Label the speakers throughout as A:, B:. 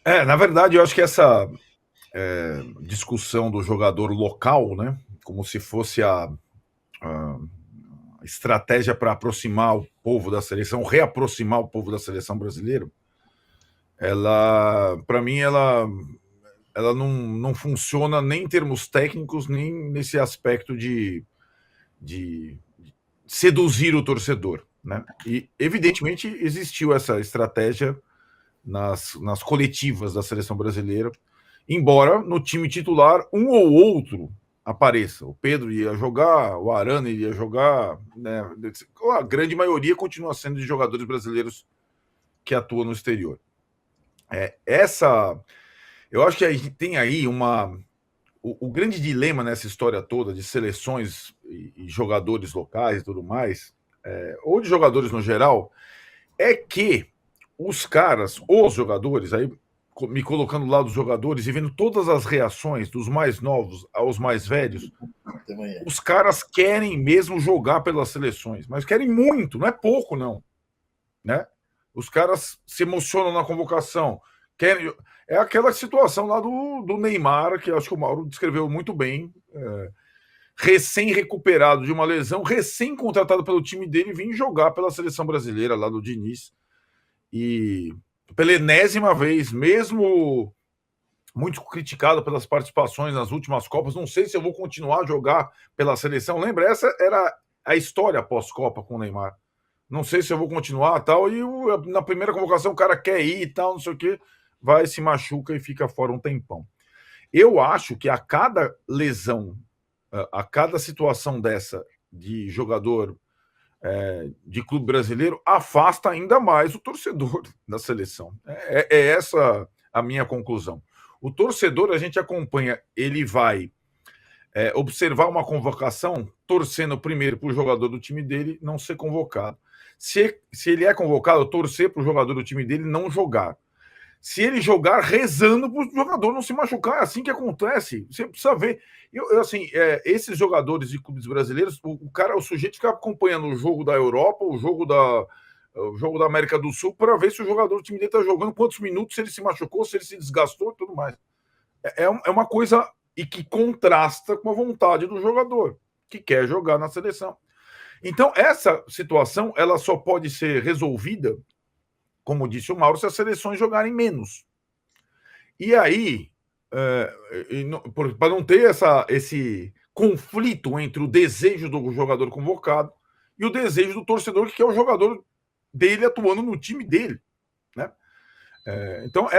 A: Na verdade, eu acho que essa discussão do jogador local, né, como se fosse a estratégia para aproximar o povo da seleção, reaproximar o povo da seleção brasileira, ela, para mim, ela não funciona nem em termos técnicos, nem nesse aspecto de seduzir o torcedor, né? E, evidentemente, existiu essa estratégia nas coletivas da seleção brasileira, embora no time titular um ou outro apareça. O Pedro ia jogar, o Arana iria jogar, né? A grande maioria continua sendo de jogadores brasileiros que atuam no exterior. Essa, eu acho que tem aí o grande dilema nessa história toda de seleções e jogadores locais e tudo mais, ou de jogadores no geral, é que os jogadores, aí me colocando lá dos jogadores e vendo todas as reações dos mais novos aos mais velhos,
B: Até amanhã.
A: os caras querem mesmo jogar pelas seleções, mas querem muito, não é pouco, não. Né? Os caras se emocionam na convocação. Querem, é aquela situação lá do Neymar, que acho que o Mauro descreveu muito bem. Recém-recuperado de uma lesão, recém-contratado pelo time dele, vim jogar pela seleção brasileira lá do Diniz. E pela enésima vez, mesmo muito criticado pelas participações nas últimas Copas, não sei se eu vou continuar a jogar pela seleção. Lembra? Essa era a história pós-Copa com o Neymar. Não sei se eu vou continuar tal. E na primeira convocação o cara quer ir e tal, não sei o quê, vai, se machuca e fica fora um tempão. Eu acho que a cada lesão, a cada situação dessa de jogador de clube brasileiro, afasta ainda mais o torcedor da seleção. É essa a minha conclusão. O torcedor, a gente acompanha, ele vai observar uma convocação, torcendo primeiro para o jogador do time dele não ser convocado. Se ele é convocado, torcer para o jogador do time dele não jogar. Se ele jogar, rezando para o jogador não se machucar. É assim que acontece. Você precisa ver. Assim, esses jogadores de clubes brasileiros, o sujeito fica acompanhando o jogo da Europa, o jogo da América do Sul, para ver se o jogador do time dele está jogando, quantos minutos, se ele se machucou, se ele se desgastou e tudo mais. É uma coisa e que contrasta com a vontade do jogador, que quer jogar na seleção. Então, essa situação ela só pode ser resolvida, como disse o Mauro, se as seleções jogarem menos. E aí, para não ter esse conflito entre o desejo do jogador convocado e o desejo do torcedor, que é o jogador dele atuando no time dele. Né? Então,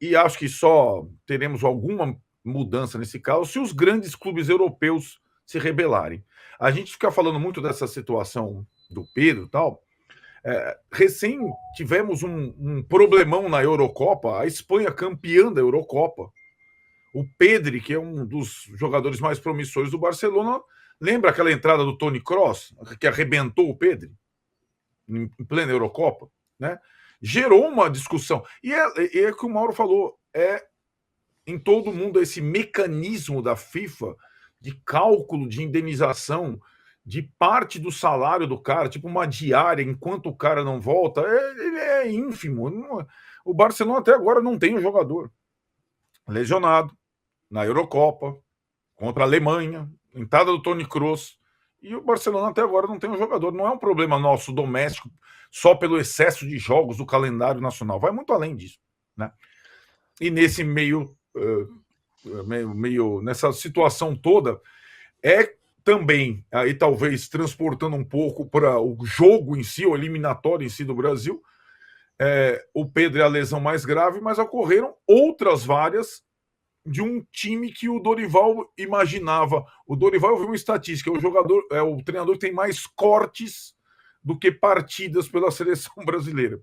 A: e acho que só teremos alguma mudança nesse caso se os grandes clubes europeus se rebelarem. A gente fica falando muito dessa situação do Pedro e tal. Recém tivemos um problemão na Eurocopa, a Espanha campeã da Eurocopa. O Pedri, que é um dos jogadores mais promissores do Barcelona, lembra aquela entrada do Toni Kroos, que arrebentou o Pedri em plena Eurocopa? Né? Gerou uma discussão. E é que o Mauro falou, em todo mundo esse mecanismo da FIFA de cálculo de indenização de parte do salário do cara, tipo uma diária enquanto o cara não volta, ele é ínfimo. O Barcelona até agora não tem um jogador lesionado na Eurocopa contra a Alemanha, entrada do Toni Kroos, e o Barcelona até agora não tem um jogador. Não é um problema nosso doméstico só pelo excesso de jogos do calendário nacional, vai muito além disso. Né? E nesse meio nessa situação toda, também, aí talvez transportando um pouco para o jogo em si, o eliminatório em si do Brasil, o Pedro é a lesão mais grave, mas ocorreram outras várias de um time que o Dorival imaginava. O Dorival, eu vi uma estatística, o treinador que tem mais cortes do que partidas pela seleção brasileira.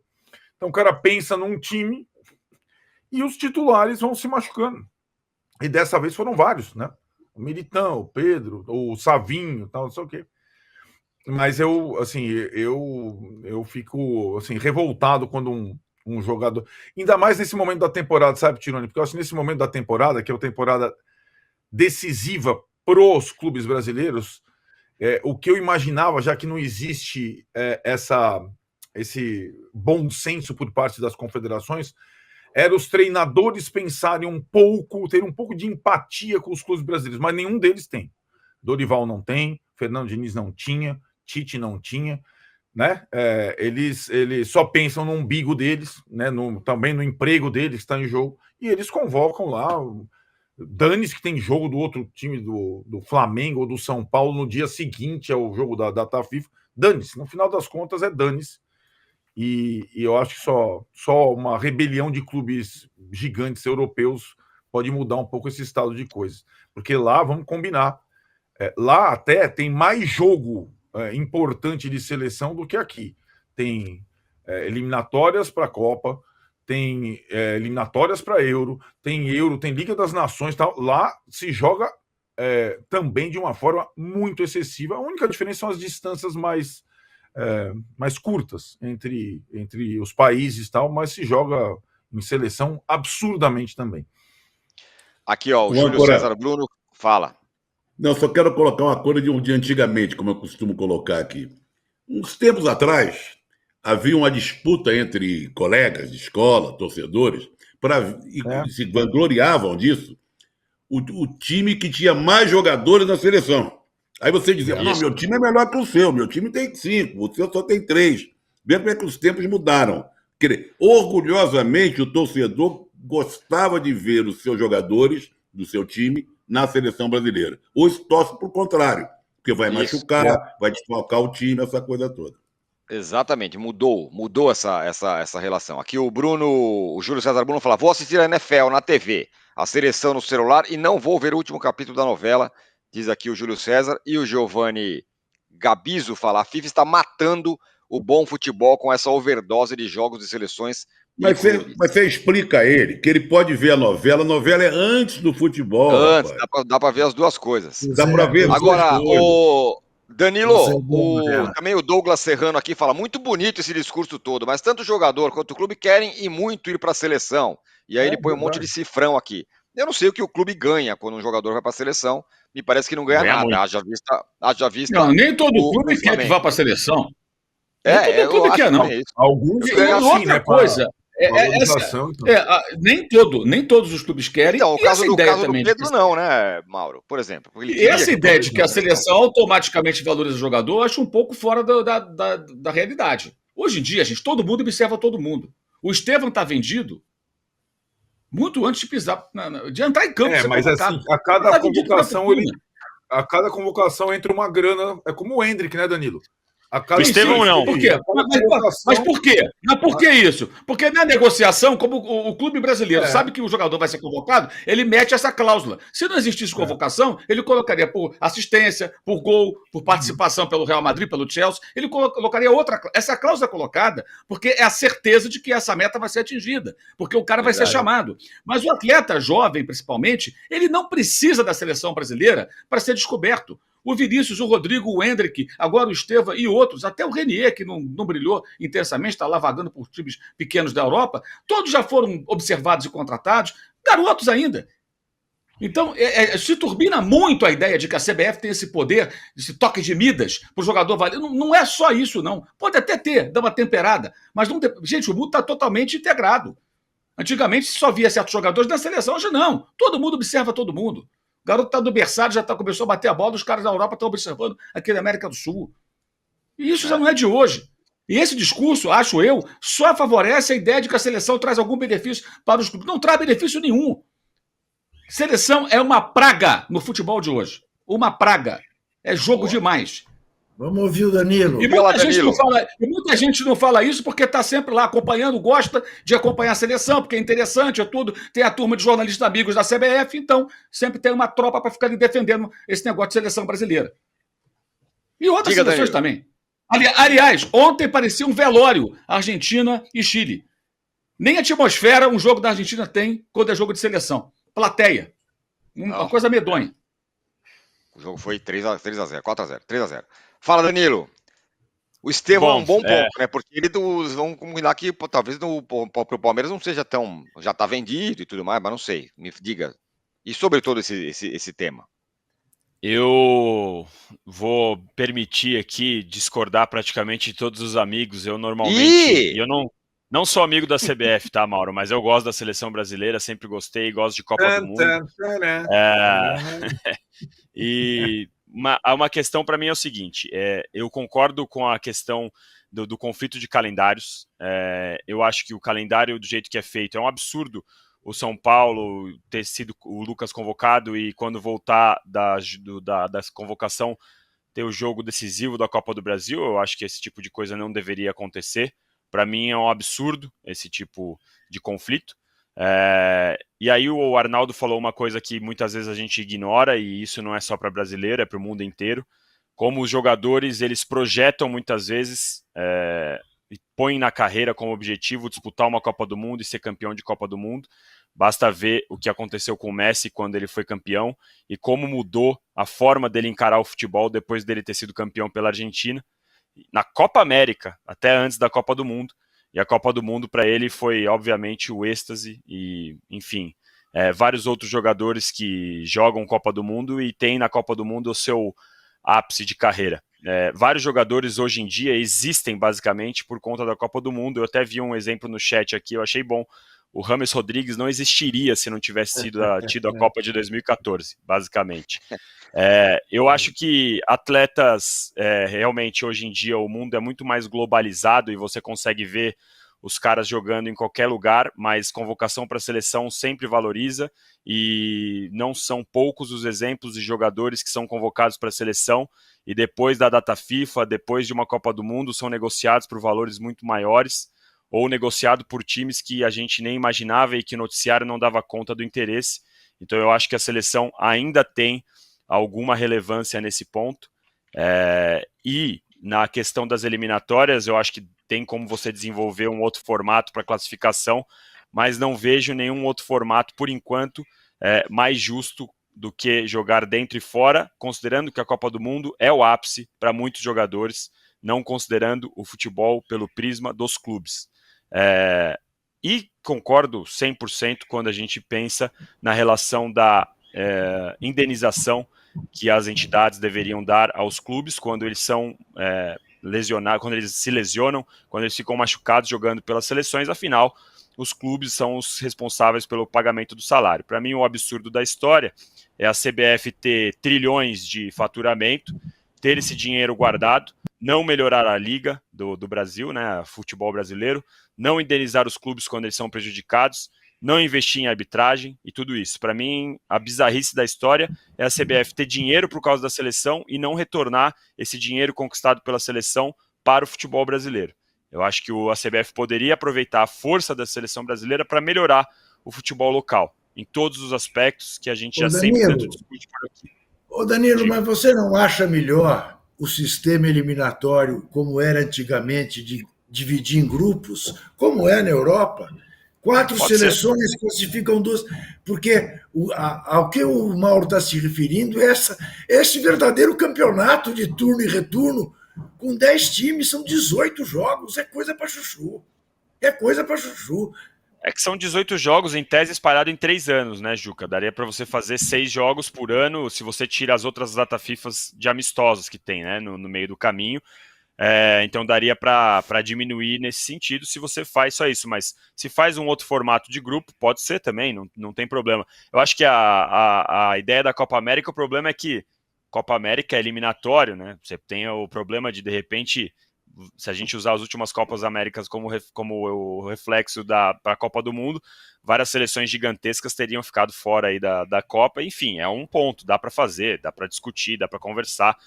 A: Então o cara pensa num time e os titulares vão se machucando. E dessa vez foram vários, né? O Militão, o Pedro, o Savinho, tal, não sei o quê. Mas eu fico assim, revoltado quando um jogador. Ainda mais nesse momento da temporada, sabe, Tironi? Porque eu acho que nesse momento da temporada, que é uma temporada decisiva para os clubes brasileiros, o que eu imaginava, já que não existe esse bom senso por parte das confederações, era os treinadores pensarem um pouco, ter um pouco de empatia com os clubes brasileiros, mas nenhum deles tem. Dorival não tem, Fernando Diniz não tinha, Tite não tinha, né? Eles só pensam no umbigo deles, né? Também no emprego deles que está em jogo, e eles convocam lá. Dane-se que tem jogo do outro time do Flamengo ou do São Paulo no dia seguinte ao jogo da data FIFA. Dane-se, no final das contas é dane-se. E eu acho que só uma rebelião de clubes gigantes europeus pode mudar um pouco esse estado de coisas. Porque lá, vamos combinar, lá até tem mais jogo importante de seleção do que aqui. Tem eliminatórias para a Copa, tem eliminatórias para Euro, tem Liga das Nações, tal. Lá se joga também de uma forma muito excessiva. A única diferença são as distâncias mais curtas entre os países, tal, mas se joga em seleção absurdamente também.
B: Aqui, ó, o Júlio César Bruno fala.
C: Não, só quero colocar uma coisa de antigamente, como eu costumo colocar aqui. Uns tempos atrás, havia uma disputa entre colegas de escola, torcedores, e se vangloriavam disso, o time que tinha mais jogadores na seleção. Aí você dizia, não, meu time é melhor que o seu, meu time tem 5, o seu só tem 3. Vê como é que os tempos mudaram. Quer dizer, orgulhosamente, o torcedor gostava de ver os seus jogadores do seu time na seleção brasileira. Hoje torce por contrário, porque vai machucar, vai desfalcar o time, essa coisa toda.
B: Exatamente, mudou essa relação. Aqui o Júlio César Bruno fala, vou assistir a NFL na TV, a seleção no celular e não vou ver o último capítulo da novela, diz aqui o Júlio César. E o Giovanni Gabizo fala, a FIFA está matando o bom futebol com essa overdose de jogos de seleções.
C: Mas você explica a ele que ele pode ver a novela é antes do futebol.
B: Antes, dá para ver as duas coisas.
C: Dá para ver as duas
B: coisas. Agora, Danilo, também o Douglas Serrano aqui fala, muito bonito esse discurso todo, mas tanto o jogador quanto o clube querem e muito ir para a seleção. E aí ele põe um monte de cifrão aqui. Eu não sei o que o clube ganha quando um jogador vai para a seleção, me parece que não ganha nada, haja vista.
D: Não, nem todo clube quer que vá para a seleção. Nem todo clube quer, não.
A: Alguns
D: ganham assim, outra coisa. Nem todos os clubes querem.
B: Então, o caso do Pedro não, né, Mauro? Por exemplo.
D: Essa ideia de que a seleção automaticamente valoriza o jogador, eu acho um pouco fora da realidade. Hoje em dia, gente, todo mundo observa todo mundo. O Estevão está vendido muito antes de pisar, de entrar em campo.
A: Mas assim, a cada convocação entra uma grana. É como o Hendrick, né, Danilo?
D: O Estevão não. Por quê? Mas por quê? Mas por que isso? Porque na negociação, como o clube brasileiro sabe que o jogador vai ser convocado, ele mete essa cláusula. Se não existisse convocação, ele colocaria por assistência, por gol, por participação pelo Real Madrid, pelo Chelsea, ele colocaria outra. Essa cláusula é colocada porque é a certeza de que essa meta vai ser atingida, porque o cara vai ser chamado. Mas o atleta jovem, principalmente, ele não precisa da seleção brasileira para ser descoberto. O Vinícius, o Rodrigo, o Hendrick, agora o Estevão e outros, até o Renier, que não brilhou intensamente, está lá vagando por times pequenos da Europa, todos já foram observados e contratados, garotos ainda. Então, se turbina muito a ideia de que a CBF tem esse poder, esse toque de Midas para o jogador valer. Não é só isso, não. Pode até ter, dar uma temperada, mas não tem... Gente, o mundo está totalmente integrado. Antigamente só via certos jogadores na seleção, hoje não. Todo mundo observa todo mundo. O garoto está do berçário, começou a bater a bola, os caras da Europa estão observando aqui da América do Sul. E isso já não é de hoje. E esse discurso, acho eu, só favorece a ideia de que a seleção traz algum benefício para os clubes. Não traz benefício nenhum. Seleção é uma praga no futebol de hoje. Uma praga. É jogo demais.
E: Vamos ouvir o Danilo.
D: E muita gente não fala isso porque está sempre lá acompanhando, gosta de acompanhar a seleção, porque é interessante, é tudo. Tem a turma de jornalistas amigos da CBF, então sempre tem uma tropa para ficar defendendo esse negócio de seleção brasileira. E outras seleções também. Aliás, ontem parecia um velório Argentina e Chile. Nem atmosfera um jogo da Argentina tem quando é jogo de seleção. Plateia. Uma coisa medonha.
B: O jogo foi 3-0, 4-0, 3-0. Fala, Danilo. O Estevão é um bom ponto, né? Porque eles vão combinar que talvez o Palmeiras não seja tão... Já está vendido e tudo mais, mas não sei. Me diga. E sobre todo esse tema?
F: Eu vou permitir aqui discordar praticamente de todos os amigos. Eu normalmente... Não sou amigo da CBF, tá, Mauro? Mas eu gosto da seleção brasileira, sempre gostei, gosto de Copa do Mundo. E uma questão para mim é o seguinte: eu concordo com a questão do conflito de calendários. Eu acho que o calendário, do jeito que é feito, é um absurdo. O São Paulo ter sido o Lucas convocado e quando voltar da convocação ter o jogo decisivo da Copa do Brasil. Eu acho que esse tipo de coisa não deveria acontecer. Para mim é um absurdo esse tipo de conflito. E aí o Arnaldo falou uma coisa que muitas vezes a gente ignora, e isso não é só para brasileiro, é para o mundo inteiro. Como os jogadores, eles projetam muitas vezes e põem na carreira como objetivo disputar uma Copa do Mundo e ser campeão de Copa do Mundo. Basta ver o que aconteceu com o Messi quando ele foi campeão e como mudou a forma dele encarar o futebol depois dele ter sido campeão pela Argentina. Na Copa América, até antes da Copa do Mundo. E a Copa do Mundo para ele foi, obviamente, o êxtase e, enfim, vários outros jogadores que jogam Copa do Mundo e têm na Copa do Mundo o seu ápice de carreira. Vários jogadores hoje em dia existem basicamente por conta da Copa do Mundo. Eu até vi um exemplo no chat aqui, eu achei bom. O James Rodrigues não existiria se não tivesse tido a Copa de 2014, basicamente. Eu acho que atletas, realmente, hoje em dia, o mundo é muito mais globalizado e você consegue ver os caras jogando em qualquer lugar, mas convocação para a seleção sempre valoriza e não são poucos os exemplos de jogadores que são convocados para a seleção e depois da data FIFA, depois de uma Copa do Mundo, são negociados por valores muito maiores ou negociado por times que a gente nem imaginava e que o noticiário não dava conta do interesse. Então eu acho que a seleção ainda tem alguma relevância nesse ponto. E na questão das eliminatórias, eu acho que tem como você desenvolver um outro formato para classificação, mas não vejo nenhum outro formato, por enquanto, mais justo do que jogar dentro e fora, considerando que a Copa do Mundo é o ápice para muitos jogadores, não considerando o futebol pelo prisma dos clubes. E concordo 100% quando a gente pensa na relação da indenização que as entidades deveriam dar aos clubes quando eles são lesionados, quando eles se lesionam, quando eles ficam machucados jogando pelas seleções. Afinal, os clubes são os responsáveis pelo pagamento do salário. Para mim, o absurdo da história é a CBF ter trilhões de faturamento, ter esse dinheiro guardado, não melhorar a liga do Brasil, né, futebol brasileiro, não indenizar os clubes quando eles são prejudicados, não investir em arbitragem e tudo isso. Para mim, a bizarrice da história é a CBF ter dinheiro por causa da seleção e não retornar esse dinheiro conquistado pela seleção para o futebol brasileiro. Eu acho que a CBF poderia aproveitar a força da seleção brasileira para melhorar o futebol local, em todos os aspectos que a gente já sempre tanto discute por aqui.
E: Ô Danilo, mas você não acha melhor o sistema eliminatório como era antigamente, de dividir em grupos, como é na Europa? 4 seleções classificam 2, porque ao que o Mauro está se referindo é esse verdadeiro campeonato de turno e retorno, com 10 times, são 18 jogos, é coisa para chuchu. É coisa para chuchu.
F: É que são 18 jogos, em tese, espalhado em 3 anos, né, Juca? Daria para você fazer 6 jogos por ano, se você tira as outras data FIFAs de amistosos que tem, né, no meio do caminho. Então daria para diminuir nesse sentido se você faz só isso, mas se faz um outro formato de grupo, pode ser também, não tem problema. Eu acho que a ideia da Copa América, o problema é que Copa América é eliminatório, né? Você tem o problema de repente, se a gente usar as últimas Copas Américas como o reflexo para a Copa do Mundo, várias seleções gigantescas teriam ficado fora aí da Copa. Enfim, é um ponto, dá para fazer, dá para discutir, dá para conversar.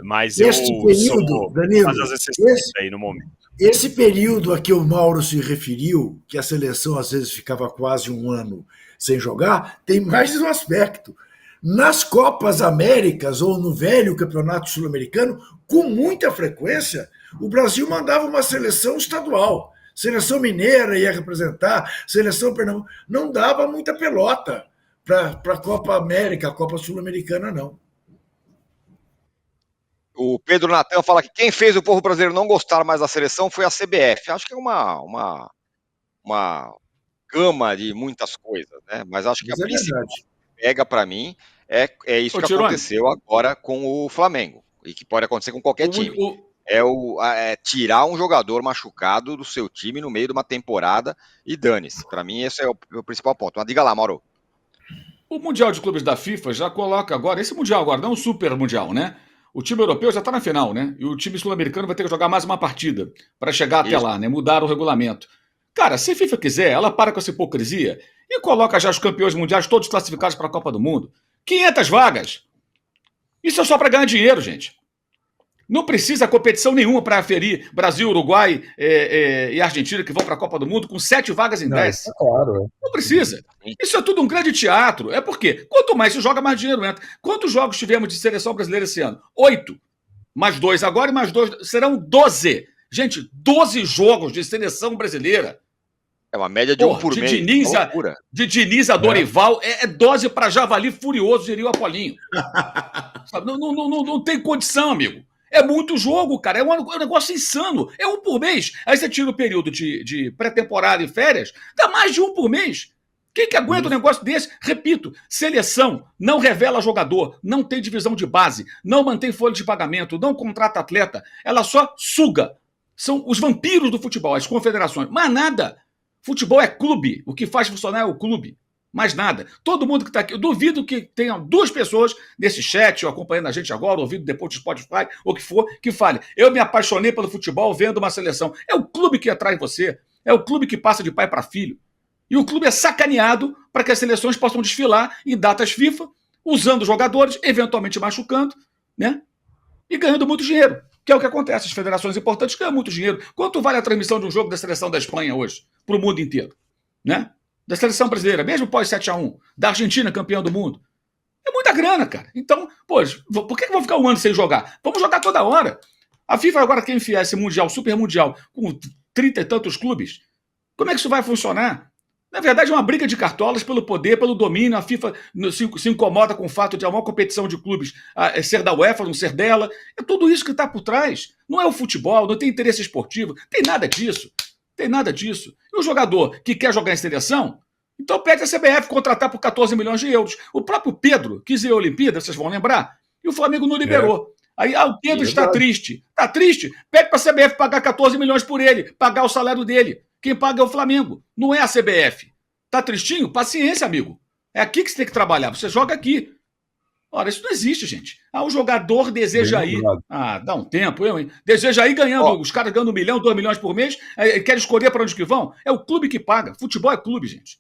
F: Mas
E: esse período, Danilo,
F: as exceções aí no momento.
E: Esse período a que o Mauro se referiu, que a seleção às vezes ficava quase um ano sem jogar, tem mais um aspecto. Nas Copas Américas ou no velho Campeonato Sul-Americano, com muita frequência, o Brasil mandava uma seleção estadual. Seleção mineira ia representar, seleção pernambucana. Não dava muita pelota para a Copa América, a Copa Sul-Americana, não.
B: O Pedro Natan fala que quem fez o povo brasileiro não gostar mais da seleção foi a CBF. Acho que é uma gama de muitas coisas, né? Mas acho que a principal pega para mim é isso que aconteceu agora com o Flamengo e que pode acontecer com qualquer time. é tirar um jogador machucado do seu time no meio de uma temporada e dane-se. Para mim, esse é o principal ponto. Mas diga lá, Mauro.
D: O Mundial de Clubes da FIFA já coloca agora, esse Mundial agora, não o Super Mundial, né? O time europeu já está na final, né? E o time sul-americano vai ter que jogar mais uma partida para chegar até lá, né? Mudar o regulamento. Cara, se a FIFA quiser, ela para com essa hipocrisia e coloca já os campeões mundiais todos classificados para a Copa do Mundo. 500 vagas. Isso é só para ganhar dinheiro, gente. Não precisa competição nenhuma para aferir Brasil, Uruguai e Argentina que vão para a Copa do Mundo com 7 vagas em 10.
G: É claro.
D: Não precisa. Isso é tudo um grande teatro. É porque quanto mais se joga, mais dinheiro entra. Quantos jogos tivemos de seleção brasileira esse ano? 8. Mais 2 agora e mais 2. Serão 12. Gente, 12 jogos de seleção brasileira.
B: É uma média de 1 por mês.
D: De Diniz a Dorival, é dose para javali furioso, diria o Apolinho. Não tem condição, amigo. É muito jogo, cara. É um negócio insano. É 1 por mês. Aí você tira o período de pré-temporada e férias, dá mais de 1 por mês. Quem que aguenta um negócio desse? Repito, seleção não revela jogador, não tem divisão de base, não mantém folha de pagamento, não contrata atleta. Ela só suga. São os vampiros do futebol, as confederações. Mas nada. Futebol é clube. O que faz funcionar é o clube. Mais nada. Todo mundo que está aqui, eu duvido que tenham 2 pessoas nesse chat, ou acompanhando a gente agora, ouvindo depois do Spotify, ou o que for, que fale. Eu me apaixonei pelo futebol vendo uma seleção. É o clube que atrai você. É o clube que passa de pai para filho. E o clube é sacaneado para que as seleções possam desfilar em datas FIFA, usando jogadores, eventualmente machucando, né? E ganhando muito dinheiro. Que é o que acontece. As federações importantes ganham muito dinheiro. Quanto vale a transmissão de um jogo da seleção da Espanha hoje? Para o mundo inteiro, né? Da seleção brasileira, mesmo pós 7-1, da Argentina, campeã do mundo. É muita grana, cara. Então, por que vão ficar um ano sem jogar? Vamos jogar toda hora. A FIFA agora quer enfiar esse Mundial, Super Mundial, com 30 e tantos clubes. Como é que isso vai funcionar? Na verdade, é uma briga de cartolas pelo poder, pelo domínio. A FIFA se incomoda com o fato de uma competição de clubes ser da UEFA, não ser dela. É tudo isso que está por trás. Não é o futebol, não tem interesse esportivo, tem nada disso. Tem nada disso. E o jogador que quer jogar em seleção, então pede a CBF contratar por 14 milhões de euros. O próprio Pedro quis ir à Olimpíada, vocês vão lembrar, e o Flamengo não liberou. Aí o Pedro está triste. Está triste? Pede para a CBF pagar 14 milhões por ele, pagar o salário dele. Quem paga é o Flamengo, não é a CBF. Tá tristinho? Paciência, amigo. É aqui que você tem que trabalhar. Você joga aqui. Ora, isso não existe, gente. O jogador deseja ir. Dá um tempo, hein? Deseja ir ganhando. Os caras ganhando 1 milhão, 2 milhões por mês. Quer escolher para onde que vão? É o clube que paga. Futebol é clube, gente.